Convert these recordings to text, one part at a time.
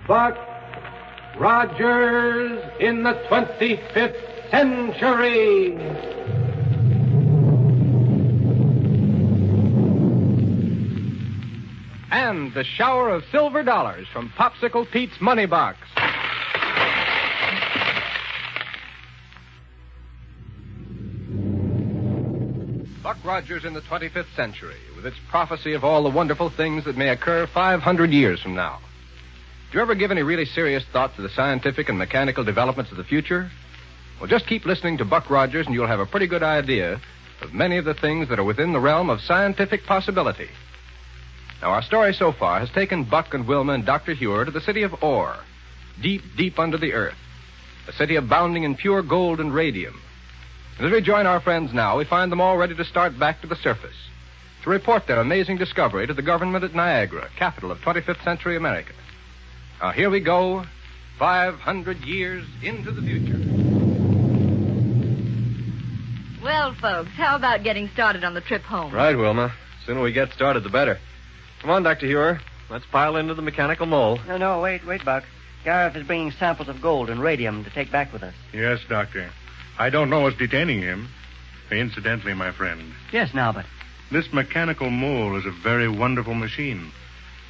Buck Rogers in the 25th century. And the shower of silver dollars from Popsicle Pete's money box. Buck Rogers in the 25th century, with its prophecy of all the wonderful things that may occur 500 years from now. Do you ever give any really serious thought to the scientific and mechanical developments of the future? Well, just keep listening to Buck Rogers and you'll have a pretty good idea of many of the things that are within the realm of scientific possibility. Now, our story so far has taken Buck and Wilma and Dr. Huer to the city of Ore, deep, deep under the earth, a city abounding in pure gold and radium. And as we join our friends now, we find them all ready to start back to the surface, to report their amazing discovery to the government at Niagara, capital of 25th century America. Now, here we go, 500 years into the future. Well, folks, how about getting started on the trip home? Right, Wilma. The sooner we get started, the better. Come on, Dr. Huer. Let's pile into the mechanical mole. No, wait, Buck. Gareth is bringing samples of gold and radium to take back with us. Yes, Doctor. I don't know what's detaining him. Incidentally, my friend. Yes, now, but... This mechanical mole is a very wonderful machine.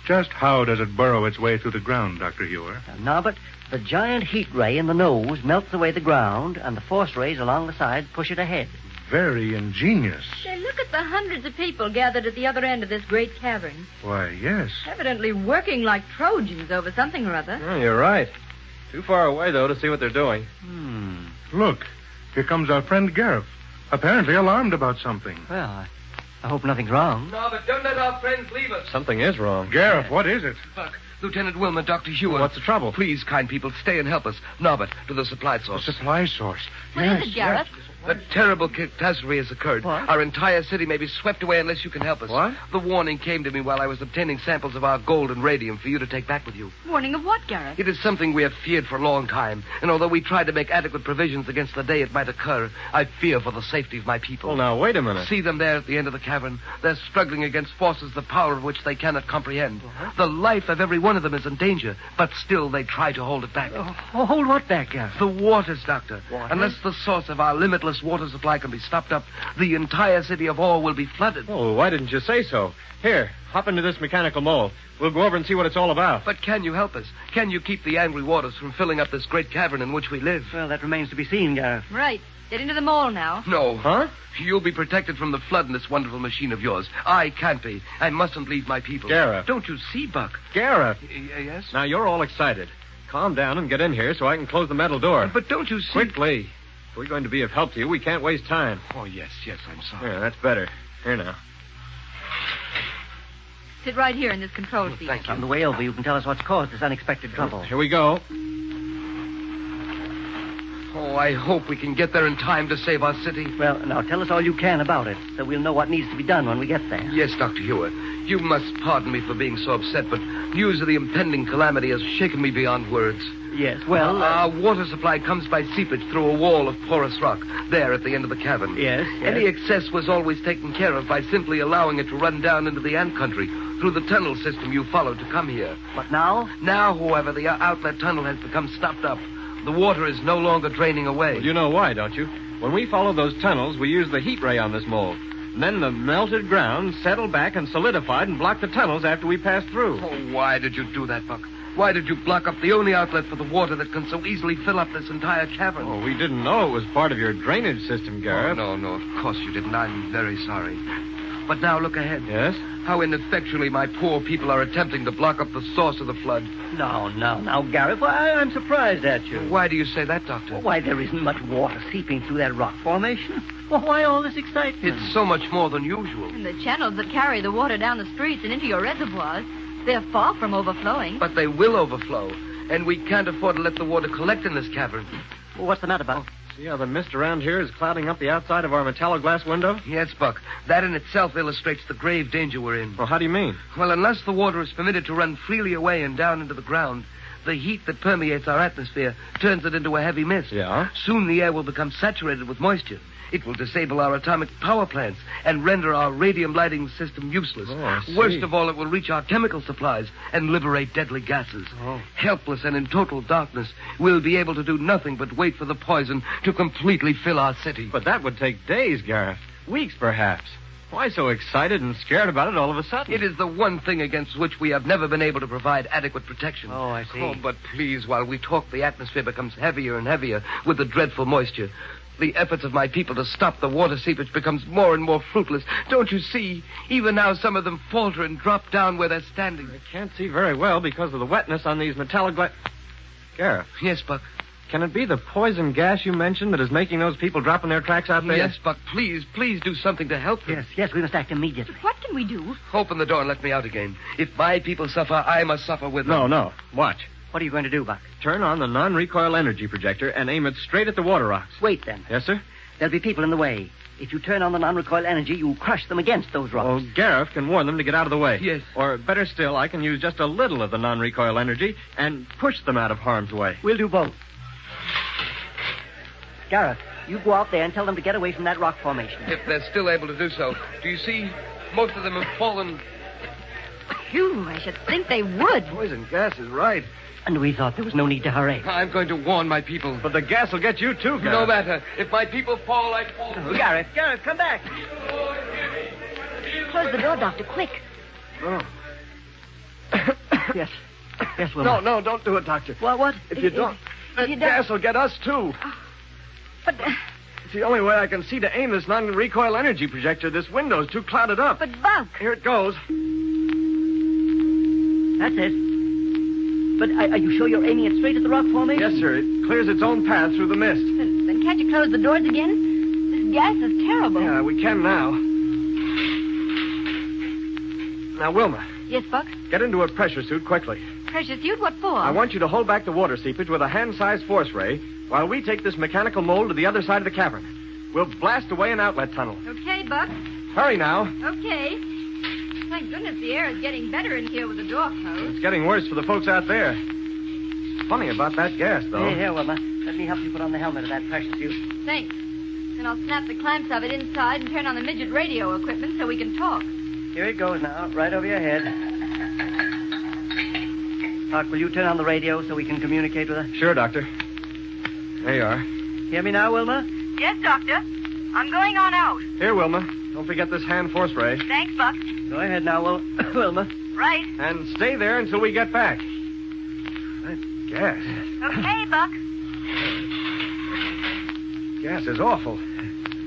Just how does it burrow its way through the ground, Dr. Huer? Now, but the giant heat ray in the nose melts away the ground, and the force rays along the sides push it ahead. Very ingenious. Say, look at the hundreds of people gathered at the other end of this great cavern. Why, yes. Evidently working like Trojans over something or other. Oh, you're right. Too far away, though, to see what they're doing. Look, here comes our friend Gareth, apparently alarmed about something. Well, I hope nothing's wrong. No, but don't let our friends leave us. Something is wrong. Gareth, what is it? Buck, Lieutenant Wilma, Dr. Huer. What's the trouble? Please, kind people, stay and help us. Norbert, to the supply source. The supply source. What is it, Gareth? A terrible catastrophe has occurred. What? Our entire city may be swept away unless you can help us. What? The warning came to me while I was obtaining samples of our gold and radium for you to take back with you. Warning of what, Gareth? It is something we have feared for a long time, and although we tried to make adequate provisions against the day it might occur, I fear for the safety of my people. Well, now, wait a minute. See them there at the end of the cavern. They're struggling against forces the power of which they cannot comprehend. The life of every one of them is in danger, but still they try to hold it back. Oh, hold what back, Gareth? The waters, Doctor. Waters? Unless the source of our limitless water supply can be stopped up, the entire city of Ore will be flooded. Oh, why didn't you say so? Here, hop into this mechanical mole. We'll go over and see what it's all about. But can you help us? Can you keep the angry waters from filling up this great cavern in which we live? Well, that remains to be seen, Gareth. Right. Get into the mole now. No. Huh? You'll be protected from the flood in this wonderful machine of yours. I can't be. I mustn't leave my people. Gareth. Don't you see, Buck? Gareth. Yes? Now, you're all excited. Calm down and get in here so I can close the metal door. But don't you see... Quickly. If we're going to be of help to you, we can't waste time. Oh, yes, I'm sorry. Yeah, that's better. Here now. Sit right here in this control seat. Thank you. On the way over, you can tell us what's caused this unexpected trouble. Here we go. Oh, I hope we can get there in time to save our city. Well, now tell us all you can about it, so we'll know what needs to be done when we get there. Yes, Dr. Huer. You must pardon me for being so upset, but news of the impending calamity has shaken me beyond words. Yes, well... Our water supply comes by seepage through a wall of porous rock, there at the end of the cavern. Yes. Any excess was always taken care of by simply allowing it to run down into the ant country through the tunnel system you followed to come here. But now? Now, however, the outlet tunnel has become stopped up. The water is no longer draining away. Well, you know why, don't you? When we follow those tunnels, we use the heat ray on this mole. And then the melted ground settled back and solidified and blocked the tunnels after we passed through. Oh, why did you do that, Buck? Why did you block up the only outlet for the water that can so easily fill up this entire cavern? Oh, we didn't know it was part of your drainage system, Gareth. Oh, no, of course you didn't. I'm very sorry. But now look ahead. Yes? How ineffectually my poor people are attempting to block up the source of the flood. Now, Gareth, why, I'm surprised at you. Why do you say that, Doctor? Why, there isn't much water seeping through that rock formation. Well, why all this excitement? It's so much more than usual. And the channels that carry the water down the streets and into your reservoirs, they're far from overflowing. But they will overflow, and we can't afford to let the water collect in this cavern. Well, what's the matter, Buck? See how the mist around here is clouding up the outside of our metallo-glass window? Yes, Buck. That in itself illustrates the grave danger we're in. Well, how do you mean? Well, unless the water is permitted to run freely away and down into the ground, The heat that permeates our atmosphere turns it into a heavy mist. Yeah? Soon the air will become saturated with moisture. It will disable our atomic power plants and render our radium lighting system useless. Oh, I see. Worst of all, it will reach our chemical supplies and liberate deadly gases. Oh. Helpless and in total darkness, we'll be able to do nothing but wait for the poison to completely fill our city. But that would take days, Gareth. Weeks, perhaps. Why so excited and scared about it all of a sudden? It is the one thing against which we have never been able to provide adequate protection. Oh, I see. Oh, but please, while we talk, the atmosphere becomes heavier and heavier with the dreadful moisture. The efforts of my people to stop the water seepage becomes more and more fruitless. Don't you see? Even now, some of them falter and drop down where they're standing. I can't see very well because of the wetness on these metallic Gareth, Yes, Buck. can it be the poison gas you mentioned that is making those people drop in their tracks out there? Yes, Buck. Please do something to help them. Yes, we must act immediately. What can we do? Open the door and let me out again. If my people suffer, I must suffer with them. No. Watch. What are you going to do, Buck? Turn on the non-recoil energy projector and aim it straight at the water rocks. Wait, then. Yes, sir? There'll be people in the way. If you turn on the non-recoil energy, you crush them against those rocks. Well, Gareth can warn them to get out of the way. Yes. Or better still, I can use just a little of the non-recoil energy and push them out of harm's way. We'll do both. Gareth, you go out there and tell them to get away from that rock formation. If they're still able to do so. Do you see? Most of them have fallen. Phew, I should think they would. Poison gas is right. And we thought there was no need to hurry. I'm going to warn my people. But the gas will get you too, Gareth. No matter. If my people fall, I fall. Gareth, come back. Close the door, Doctor, quick. Oh. Yes, Wilma. No, don't do it, Doctor. What? If you don't, that you don't- gas will get us too. But It's the only way I can see to aim this non-recoil energy projector. This window's too clouded up. Buck. Here it goes. That's it. But are you sure you're aiming it straight at the rock formation? Yes, sir. It clears its own path through the mist. Then can't you close the doors again? This gas is terrible. Yeah, we can now. Now, Wilma, Yes, Buck? get into a pressure suit quickly. Precious suit, what for? I want you to hold back the water seepage with a hand-sized force ray while we take this mechanical mold to the other side of the cavern. We'll blast away an outlet tunnel. Okay, Buck. Hurry now. Okay. Thank goodness the air is getting better in here with the door closed. It's getting worse for the folks out there. Funny about that gas, though. Here, Wilma. Let me help you put on the helmet of that pressure suit. Thanks. Then I'll snap the clamps of it inside and turn on the midget radio equipment so we can talk. Here it goes now, right over your head. Doc, will you turn on the radio so we can communicate with her? Sure, Doctor. There you are. Hear me now, Wilma? Yes, Doctor. I'm going on out. Here, Wilma. Don't forget this hand force ray. Thanks, Buck. Go ahead now, Wilma. Right. And stay there until we get back. That gas. Okay, Buck. Gas is awful.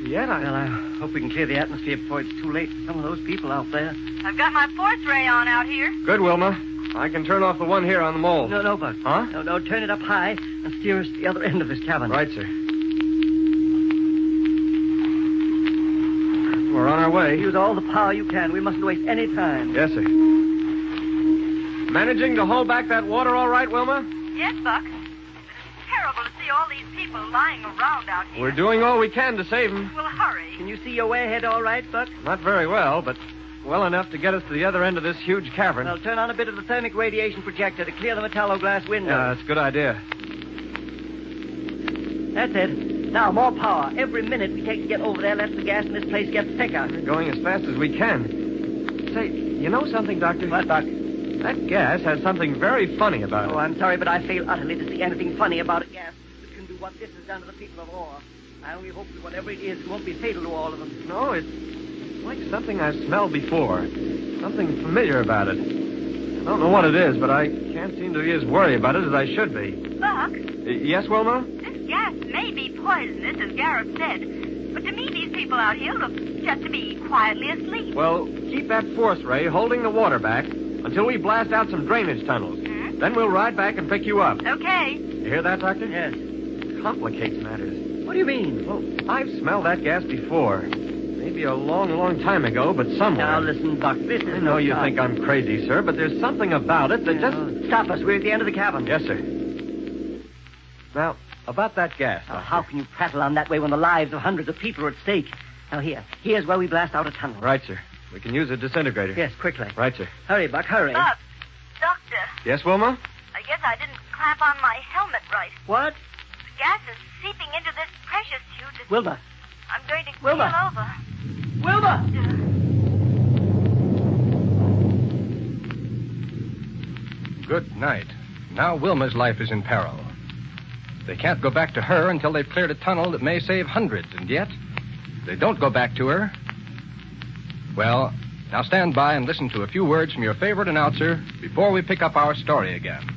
Yet Well, I hope we can clear the atmosphere before it's too late for some of those people out there. I've got my force ray on out here. Good, Wilma. I can turn off the one here on the mole. No, Buck. Huh? No, turn it up high and steer us to the other end of this cavern. Right, sir. We're on our way. Use all the power you can. We mustn't waste any time. Yes, sir. Managing to hold back that water all right, Wilma? Yes, Buck. It's terrible to see all these people lying around out here. We're doing all we can to save them. Well, hurry. Can you see your way ahead all right, Buck? Not very well, but well enough to get us to the other end of this huge cavern. Well, turn on a bit of the thermic radiation projector to clear the metallo-glass window. Yeah, that's a good idea. That's it. Now, more power. Every minute we take to get over there lets the gas in this place get thicker. We're going as fast as we can. Say, you know something, Doctor? What, Buck? That gas has something very funny about it. Oh, I'm sorry, but I fail utterly to see anything funny about a gas that can do what this has done to the people of Huer. I only hope that whatever it is, it won't be fatal to all of them. No, it's like something I've smelled before. Something familiar about it. I don't know what it is, but I can't seem to be as worried about it as I should be. Buck, Yes, Wilma? this gas may be poisonous, as Gareth said, but to me these people out here look just to be quietly asleep. Well, keep that force ray holding the water back until we blast out some drainage tunnels. Hmm? Then we'll ride back and pick you up. Okay. You hear that, Doctor? Yes. Complicates matters. What do you mean? Well, I've smelled that gas before. Maybe a long, long time ago, but somewhere. Now, listen, Buck, this is I know no you time. think I'm crazy, sir, but there's something about it that just... Stop us. We're at the end of the cavern. Yes, sir. Now, about that gas, Now, Doctor. how can you prattle on that way when the lives of hundreds of people are at stake? Now, here's where we blast out a tunnel. Right, sir. We can use a disintegrator. Yes, quickly. Right, sir. Hurry, Buck, hurry. Buck, Doctor, Yes, Wilma? guess I didn't clamp on my helmet right. What? The gas is seeping into this pressure suit. Wilma. I'm going to Wilma. keel over. Wilma! Good night. Now Wilma's life is in peril. They can't go back to her until they've cleared a tunnel that may save hundreds, and yet they don't go back to her. Well, now stand by and listen to a few words from your favorite announcer before we pick up our story again.